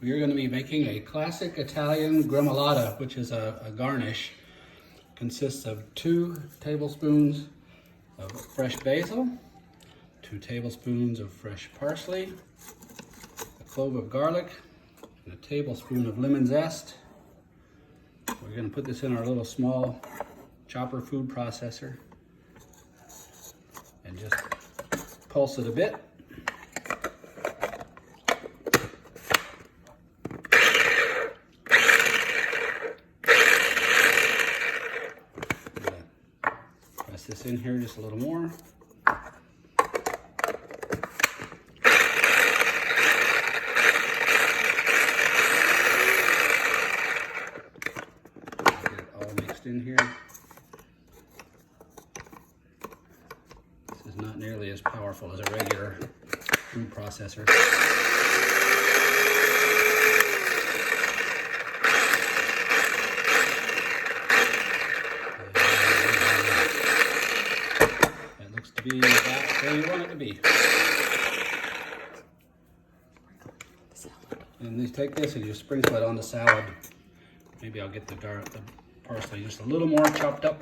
We are going to be making a classic Italian Gremolata, which is a garnish. Consists of 2 tablespoons of fresh basil, 2 tablespoons of fresh parsley, a clove of garlic, and a tablespoon of lemon zest. We're going to put this in our little small chopper food processor and just pulse it a bit. Press this in here just a little more. Get it all mixed in here. This is not nearly as powerful as a regular food processor. To be about where you want it to be. And you take this and you sprinkle it on the salad. Maybe I'll get the parsley just a little more chopped up.